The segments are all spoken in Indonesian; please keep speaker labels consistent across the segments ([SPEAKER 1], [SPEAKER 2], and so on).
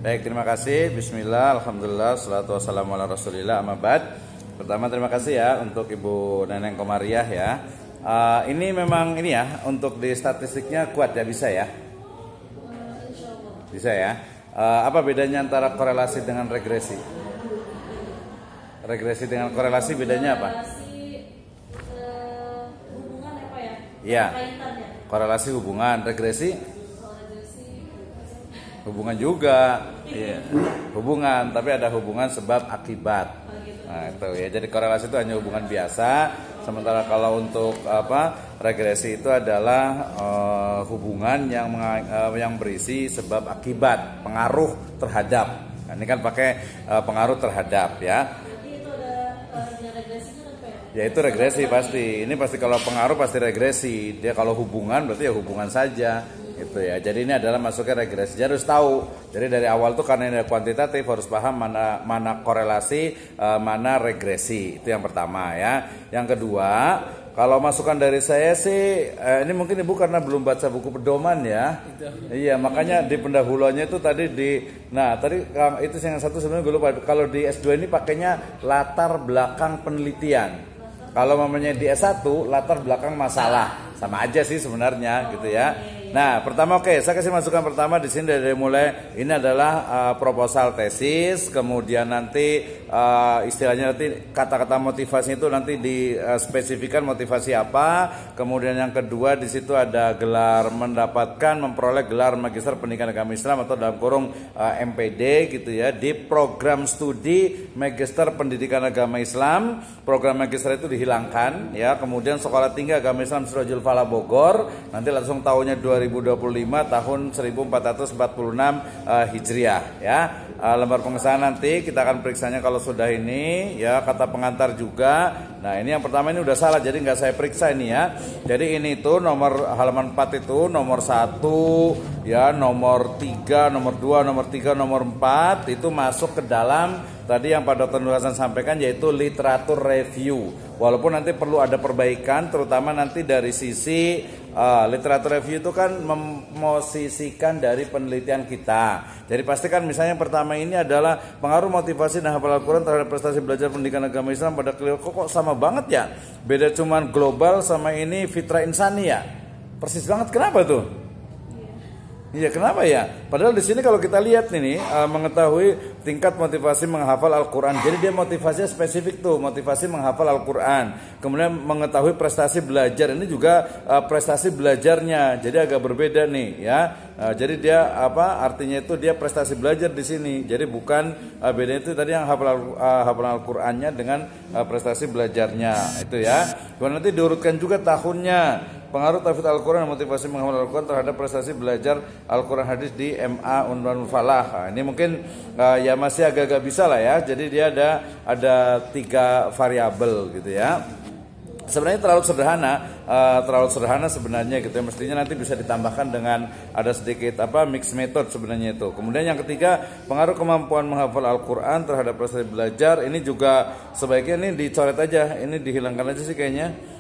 [SPEAKER 1] Baik, terima kasih. Bismillah, alhamdulillah, salatu wassalamu ala rasulillah, amma ba'd. Pertama terima kasih ya untuk Ibu Neneng Komariah ya. Ini memang ini ya, untuk di statistiknya kuat ya, bisa ya? Bisa ya. Apa bedanya antara korelasi dengan regresi? Regresi dengan korelasi bedanya apa?
[SPEAKER 2] Hubungan apa ya?
[SPEAKER 1] Iya.
[SPEAKER 2] Kaitannya.
[SPEAKER 1] Korelasi hubungan, regresi hubungan juga, iya. Hubungan, tapi ada hubungan sebab akibat. Nah itu ya, jadi korelasi itu hanya hubungan biasa. Sementara kalau untuk regresi itu adalah hubungan yang berisi sebab akibat, pengaruh terhadap. Nah, ini kan pakai pengaruh terhadap ya.
[SPEAKER 2] Jadi itu ada regresinya apa ya?
[SPEAKER 1] Ya itu regresi pasti. Ini pasti kalau pengaruh pasti regresi. Dia kalau hubungan berarti ya hubungan saja. Gitu ya. Jadi ini adalah masuknya regresi. Jadi harus tahu. Jadi dari awal tuh karena ini ada kuantitatif harus paham mana korelasi, mana regresi. Itu yang pertama ya. Yang kedua, kalau masukan dari saya sih ini mungkin Ibu karena belum baca buku pedoman ya. Iya, makanya di pendahuluannya itu tadi tadi itu yang satu sebenarnya gue lupa. Kalau di S2 ini pakainya latar belakang penelitian. Kalau namanya di S1 latar belakang masalah. Sama aja sih sebenarnya gitu ya. Nah, pertama saya kasih masukan pertama di sini dari mulai ini adalah proposal tesis, kemudian nanti istilahnya nanti kata-kata motivasi itu nanti dispesifikan motivasi apa, kemudian yang kedua di situ ada gelar memperoleh gelar Magister Pendidikan Agama Islam atau dalam kurung MPD gitu ya di program studi Magister Pendidikan Agama Islam. Program Magister itu dihilangkan ya, kemudian Sekolah Tinggi Agama Islam Sirajul Falah Bogor nanti langsung tahunnya 2025 tahun 1446 Hijriah ya. Lembar pengesahan nanti kita akan periksanya kalau sudah ini ya, kata pengantar juga. Nah ini yang pertama ini udah salah jadi nggak saya periksa ini ya. Jadi ini tuh nomor halaman 4 itu nomor 1 ya, nomor 3, nomor 2, nomor 3, nomor 4 itu masuk ke dalam tadi yang Pak Dr. Nur Hasan sampaikan yaitu literatur review. Walaupun nanti perlu ada perbaikan terutama nanti dari sisi literatur review itu kan memosisikan dari penelitian kita. Jadi pastikan misalnya yang pertama ini adalah pengaruh motivasi dan hafal Al-Quran terhadap prestasi belajar pendidikan agama Islam pada kok sama banget ya. Beda cuman global sama ini fitrah insani ya. Persis banget, kenapa tuh? Iya, kenapa ya? Padahal di sini kalau kita lihat nih mengetahui tingkat motivasi menghafal Al-Quran. Jadi dia motivasinya spesifik tuh, motivasi menghafal Al-Quran. Kemudian mengetahui prestasi belajar. Ini juga prestasi belajarnya. Jadi agak berbeda nih ya. Jadi dia artinya itu dia prestasi belajar di sini. Jadi bukan bedanya itu tadi yang hafal Al-Qurannya dengan prestasi belajarnya itu ya. Kemudian nanti diurutkan juga tahunnya. Pengaruh tahfidz Al-Quran dan motivasi menghafal Al-Quran terhadap prestasi belajar Al-Quran hadis di MA Unwanul Falah. Nah, ini mungkin ya masih agak-agak bisa lah ya. Jadi dia ada 3 variabel gitu ya. Sebenarnya terlalu sederhana sebenarnya gitu ya. Mestinya nanti bisa ditambahkan dengan ada sedikit mix method sebenarnya itu. Kemudian yang ketiga, pengaruh kemampuan menghafal Al-Quran terhadap prestasi belajar. Ini juga sebaiknya ini dicoret aja, ini dihilangkan aja sih kayaknya.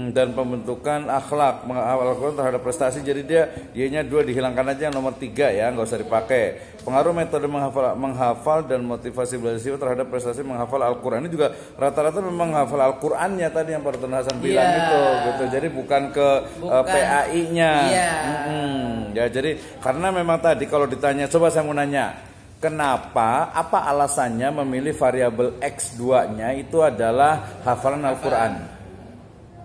[SPEAKER 1] Dan pembentukan akhlak menghafal Al-Quran terhadap prestasi, jadi dianya 2 dihilangkan aja, yang nomor 3 ya, nggak usah dipakai. Pengaruh metode menghafal dan motivasi belajar terhadap prestasi menghafal Al-Quran, ini juga rata-rata memang menghafal Al-Qurannya tadi yang Pak Dr. Hasan bilang gitu. Jadi bukan ke PAI-nya. Ya jadi karena memang tadi kalau ditanya, coba saya mau nanya, kenapa, apa alasannya memilih variabel X2-nya itu adalah hafalan Al-Quran?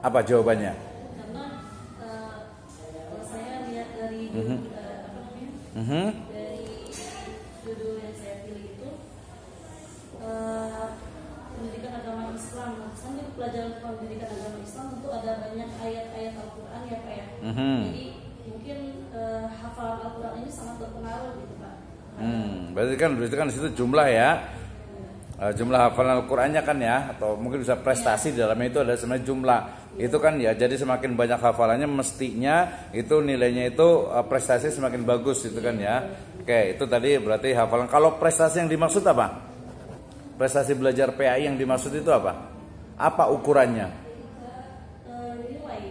[SPEAKER 1] Apa jawabannya?
[SPEAKER 2] Karena kalau saya lihat dari dari judul yang saya pilih itu pendidikan agama Islam. Misalnya pelajaran pendidikan agama Islam tentu ada banyak ayat-ayat Al-Quran ya Pak ya. Jadi mungkin hafalan Al-Quran ini sangat berpengaruh gitu Pak.
[SPEAKER 1] Berarti kan di situ jumlah ya. Jumlah hafalan Al-Qur'annya kan ya, atau mungkin bisa prestasi di dalamnya itu ada sebenarnya jumlah. Itu kan ya, jadi semakin banyak hafalannya mestinya itu nilainya itu prestasi semakin bagus itu kan ya. Oke, itu tadi berarti hafalan. Kalau prestasi yang dimaksud apa? Prestasi belajar PAI yang dimaksud itu apa? Apa ukurannya?
[SPEAKER 2] Nilai.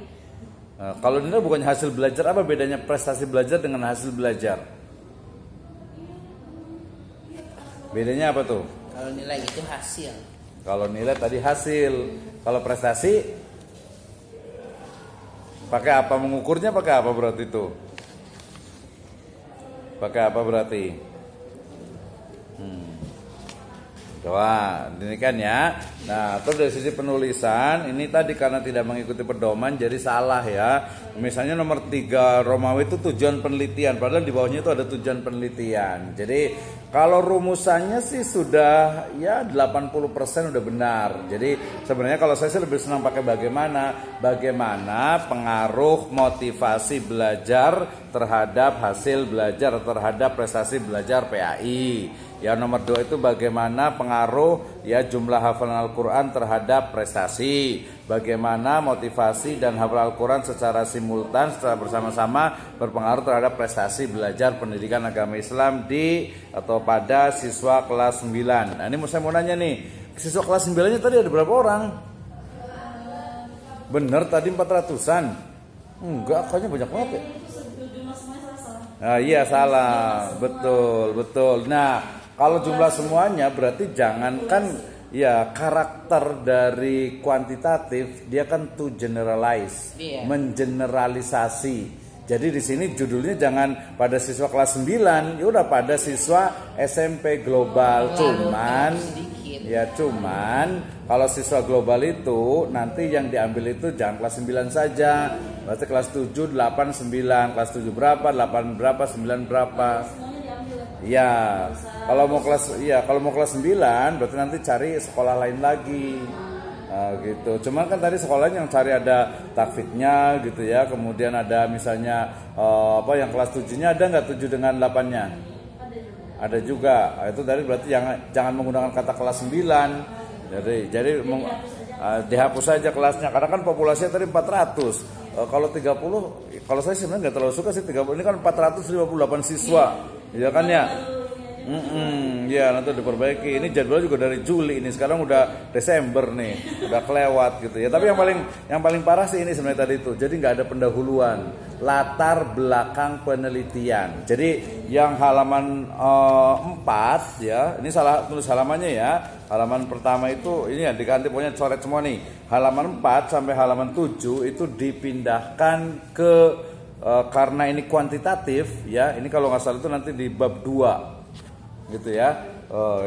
[SPEAKER 1] Kalau nilai bukannya hasil belajar, apa bedanya prestasi belajar dengan hasil belajar? Bedanya apa tuh?
[SPEAKER 3] Kalau nilai itu hasil.
[SPEAKER 1] Kalau nilai tadi hasil. Kalau prestasi pakai apa mengukurnya? Pakai apa berarti itu? Pakai apa berarti? Coba ini kan ya. Nah, terus dari sisi penulisan ini tadi karena tidak mengikuti pedoman jadi salah ya. Misalnya nomor 3 Romawi itu tujuan penelitian, padahal di bawahnya itu ada tujuan penelitian. Jadi kalau rumusannya sih sudah ya 80% udah benar. Jadi sebenarnya kalau saya sih lebih senang pakai bagaimana pengaruh motivasi belajar terhadap hasil belajar, terhadap prestasi belajar PAI. Yang nomor 2 itu bagaimana pengaruh ya jumlah hafalan Al-Quran terhadap prestasi. Bagaimana motivasi dan hafal Al-Quran secara simultan, secara bersama-sama berpengaruh terhadap prestasi belajar pendidikan agama Islam di atau pada siswa kelas 9. Nah ini saya mau nanya nih, siswa kelas 9-nya tadi ada berapa orang? Bener tadi 400-an? Enggak, kayaknya banyak banget ya. Nah, iya salah, betul. Nah kalau jumlah semuanya berarti jangankan ya karakter dari kuantitatif, dia kan to generalize, mengeneralisasi. Jadi di sini judulnya jangan pada siswa kelas 9, ya udah pada siswa SMP global. Cuman kalau siswa global itu nanti yang diambil itu jangan kelas 9 saja. Berarti kelas 7, 8, 9, kelas 7 berapa, 8 berapa, 9 berapa. Ya, kalau mau kelas 9 berarti nanti cari sekolah lain lagi. Gitu. Cuman kan tadi sekolahnya yang cari ada takfidnya gitu ya. Kemudian ada misalnya yang kelas 7-nya ada nggak 7 dengan 8-nya? Ada juga. Itu tadi berarti jangan menggunakan kata kelas 9. Jadi dihapus saja kelasnya karena kan populasinya tadi 400. Kalau 30, kalau saya sebenarnya nggak terlalu suka sih 30. Ini kan 458 siswa. Ya kan ya? Ya nanti diperbaiki. Ini jadwal juga dari Juli ini, sekarang udah Desember nih, udah kelewat gitu ya. Tapi yang paling parah sih ini sebenarnya tadi itu. Jadi nggak ada pendahuluan, latar belakang penelitian. Jadi yang halaman 4 ya, ini salah tulis halamannya ya. Halaman pertama itu ini ya diganti pokoknya coret semua nih. Halaman 4 sampai halaman 7 itu dipindahkan ke karena ini kuantitatif ya. Ini kalau nggak salah itu nanti di bab 2 gitu ya.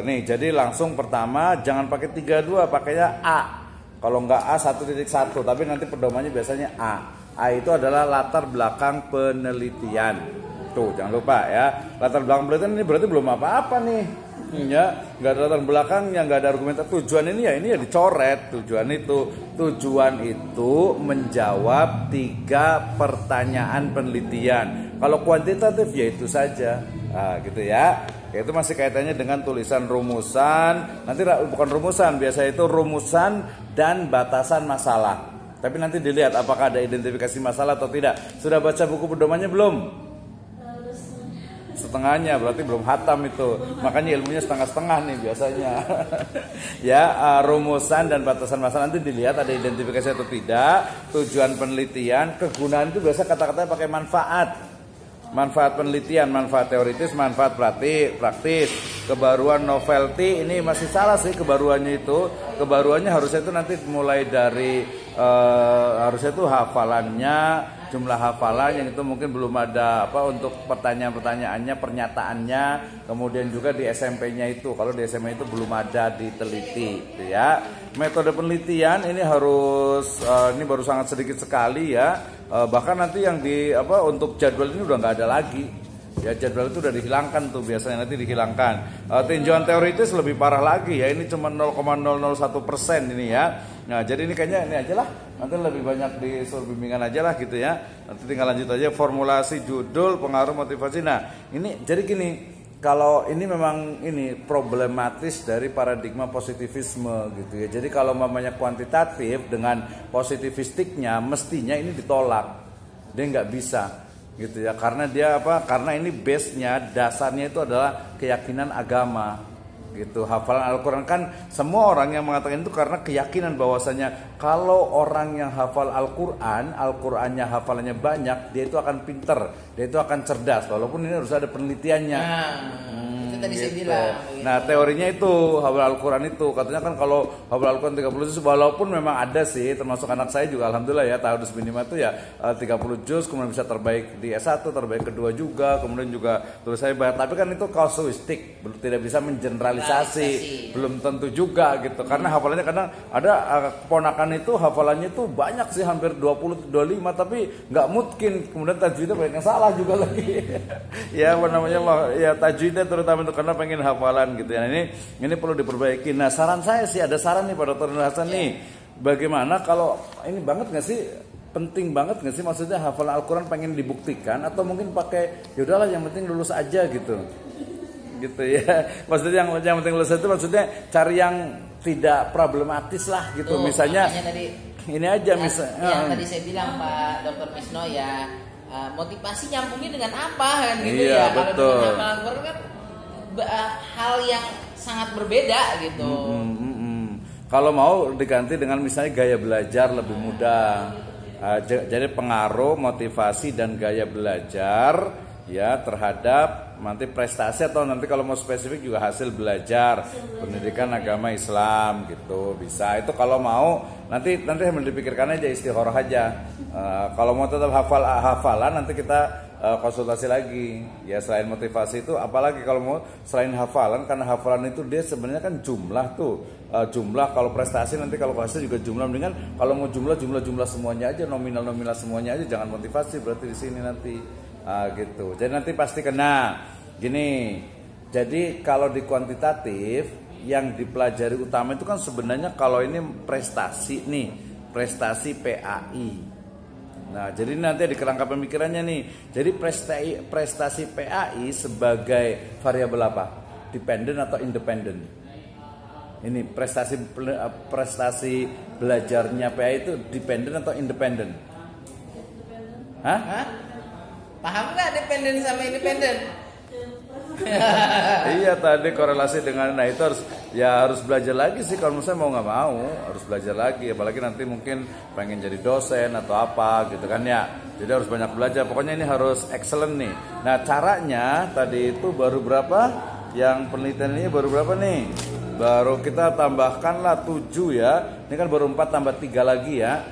[SPEAKER 1] Ini jadi langsung pertama jangan pakai 32, pakainya A. Kalau nggak A 1.1, tapi nanti pedomannya biasanya A. A itu adalah latar belakang penelitian. Tuh jangan lupa ya. Latar belakang penelitian ini berarti belum apa-apa nih. Ya, nggak ada latar belakangnya, nggak ada argumentasi. Tujuan ini ya dicoret. Tujuan itu menjawab 3 pertanyaan penelitian. Kalau kuantitatif ya itu saja. Nah, gitu ya. Itu masih kaitannya dengan tulisan rumusan. Nanti bukan rumusan, biasa itu rumusan dan batasan masalah. Tapi nanti dilihat apakah ada identifikasi masalah atau tidak. Sudah baca buku pedomannya belum? Setengahnya, berarti belum hatam itu. Makanya ilmunya setengah-setengah nih biasanya. Ya, rumusan dan batasan masalah nanti dilihat ada identifikasi atau tidak. Tujuan penelitian, kegunaan itu biasa kata-katanya pakai manfaat. Manfaat penelitian, manfaat teoritis, manfaat praktis. Kebaruan novelty ini masih salah sih kebaruannya itu. Kebaruannya harusnya itu nanti mulai dari harusnya itu hafalannya, jumlah hafalan yang itu mungkin belum ada untuk pertanyaan-pertanyaannya, pernyataannya, kemudian juga di SMP-nya itu, kalau di SMA itu belum ada diteliti, gitu ya. Metode penelitian ini harus ini baru sangat sedikit sekali ya, bahkan nanti yang untuk jadwal ini udah nggak ada lagi. Ya jadwal itu udah dihilangkan tuh, biasanya nanti dihilangkan. Tinjauan teoritis lebih parah lagi ya, ini cuma 0,001% ini ya. Nah jadi ini kayaknya ini aja lah, nanti lebih banyak di suruh bimbingan aja lah gitu ya. Nanti tinggal lanjut aja formulasi judul, pengaruh, motivasi. Nah ini jadi gini, kalau ini memang ini problematis dari paradigma positivisme gitu ya. Jadi kalau mamanya kuantitatif dengan positivistiknya mestinya ini ditolak, dia nggak bisa gitu ya, karena dia karena ini base-nya, dasarnya itu adalah keyakinan agama gitu. Hafalan Al-Quran kan semua orang yang mengatakan itu karena keyakinan bahwasanya kalau orang yang hafal Al-Quran, Al-Qurannya hafalannya banyak, dia itu akan pinter, dia itu akan cerdas, walaupun ini harus ada penelitiannya.
[SPEAKER 3] Itu tadi saya
[SPEAKER 1] gitu.
[SPEAKER 3] bilang.
[SPEAKER 1] Nah teorinya itu hafal Al-Quran itu katanya kan kalau hafal Al-Quran 30 juz, walaupun memang ada sih, termasuk anak saya juga alhamdulillah ya tahun minimal itu ya 30 juz, kemudian bisa terbaik di S1, terbaik kedua juga, kemudian juga terus saya bayar. Tapi kan itu kasuistik, tidak bisa mengeneralisasi, belum tentu juga gitu. Karena hafalannya kadang ada keponakan itu hafalannya itu banyak sih, hampir 20 25, tapi nggak mungkin, kemudian tajwidnya banyak yang salah juga lagi. Ya apa namanya ya tajwidnya terutama itu karena pengen hafalan gitu ya. Ini perlu diperbaiki. Nah saran saya sih, ada saran nih pada Dr. Nur Hasan nih, bagaimana kalau ini banget nggak sih, penting banget nggak sih maksudnya hafalan Al-Quran pengen dibuktikan, atau mungkin pakai yaudahlah yang penting lulus aja gitu ya. Maksudnya yang penting lulus itu maksudnya cari yang tidak problematis lah gitu. Misalnya
[SPEAKER 3] tadi,
[SPEAKER 1] ini aja misalnya
[SPEAKER 3] yang tadi saya bilang Pak Dr. Misno ya, motivasi nyambungnya dengan apa kan gitu
[SPEAKER 1] iya,
[SPEAKER 3] ya.
[SPEAKER 1] Betul.
[SPEAKER 3] Kalau dengan Al-Quran kan hal yang sangat berbeda gitu.
[SPEAKER 1] Kalau mau diganti dengan misalnya gaya belajar lebih mudah. Jadi pengaruh motivasi dan gaya belajar ya terhadap nanti prestasi, atau nanti kalau mau spesifik juga hasil belajar pendidikan agama Islam gitu bisa. Itu kalau mau nanti sambil dipikirkan aja, istikharah aja. Kalau mau tetap hafalan nanti kita konsultasi lagi ya. Selain motivasi itu apalagi kalau mau selain hafalan, karena hafalan itu dia sebenarnya kan jumlah tuh, jumlah. Kalau prestasi nanti kalau hasil juga jumlah, mendingan kalau mau jumlah semuanya aja, nominal semuanya aja, jangan motivasi berarti di sini nanti. Gitu. Jadi nanti pasti kena gini. Jadi kalau di kuantitatif yang dipelajari utama itu kan sebenarnya kalau ini prestasi nih, prestasi PAI. Nah, jadi nanti di kerangka pemikirannya nih. Jadi prestasi PAI sebagai variabel apa? Dependent atau independent? Ini prestasi belajarnya PAI itu dependent atau independent? Hah?
[SPEAKER 3] Paham nggak dependen sama independen?
[SPEAKER 1] Iya tadi korelasi dengan, nah itu harus belajar lagi sih. Kalau misalnya mau nggak mau harus belajar lagi, apalagi nanti mungkin pengen jadi dosen atau apa gitu kan ya. Jadi harus banyak belajar. Pokoknya ini harus excellent nih. Nah caranya tadi itu baru berapa? Yang penelitiannya baru berapa nih? Baru kita tambahkan lah 7 ya. Ini kan baru 4 tambah 3 lagi ya.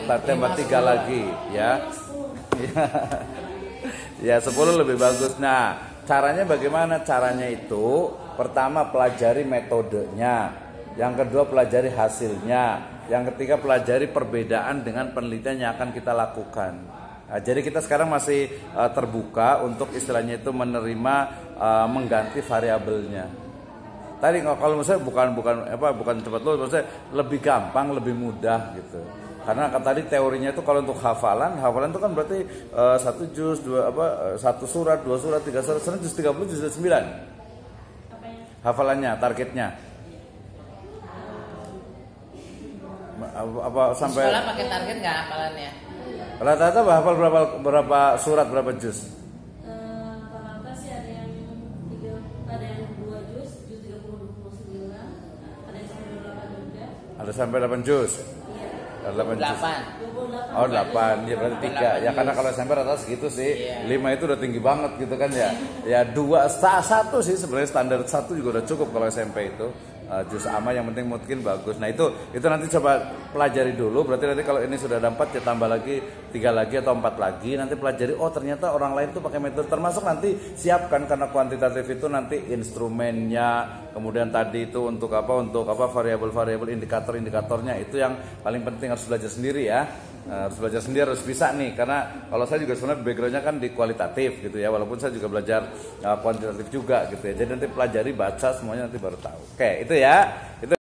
[SPEAKER 1] Tambah 3 lagi ya. Ya 10 lebih bagus. Nah caranya bagaimana? Caranya itu pertama pelajari metodenya, yang kedua pelajari hasilnya, yang ketiga pelajari perbedaan dengan penelitian yang akan kita lakukan. Nah, jadi kita sekarang masih terbuka untuk istilahnya itu menerima mengganti variabelnya. Tadi kalau misalnya bukan cepat lulus, maksudnya lebih gampang, lebih mudah gitu. Karena tadi teorinya itu kalau untuk hafalan itu kan berarti 1 juz, 1 surat, 2 surat, 3 surat, juz 30, juz 9. Hafalannya, targetnya. Apa sampai
[SPEAKER 3] sekolah pakai target nggak hafalannya?
[SPEAKER 1] Rata-rata hafal berapa surat, berapa juz?
[SPEAKER 2] Rata-rata sih ada yang 2 juz 30 29, ada yang sampai 28 juga.
[SPEAKER 1] Ada sampai 8 juz. 8 juz.
[SPEAKER 3] 28.
[SPEAKER 1] Oh 8, ya berarti 3. Ya karena kalau SMP rata segitu sih. 5 itu udah tinggi banget gitu kan ya. Ya 2, 1 sih sebenarnya standar 1 juga udah cukup kalau SMP itu. Juz amma yang penting mungkin bagus. Nah itu nanti coba pelajari dulu. Berarti nanti kalau ini sudah ada 4 ya tambah lagi 3 lagi atau 4 lagi. Nanti pelajari, oh ternyata orang lain tuh pakai metode, termasuk nanti siapkan karena kuantitatif itu nanti instrumennya, kemudian tadi itu untuk apa variabel-variabel, indikator-indikatornya itu yang paling penting harus belajar sendiri ya. Harus belajar sendiri, harus bisa nih, karena kalau saya juga sebenarnya backgroundnya kan di kualitatif gitu ya, walaupun saya juga belajar kuantitatif juga gitu ya. Jadi nanti pelajari, baca semuanya nanti baru tahu. Oke, itu ya. Itu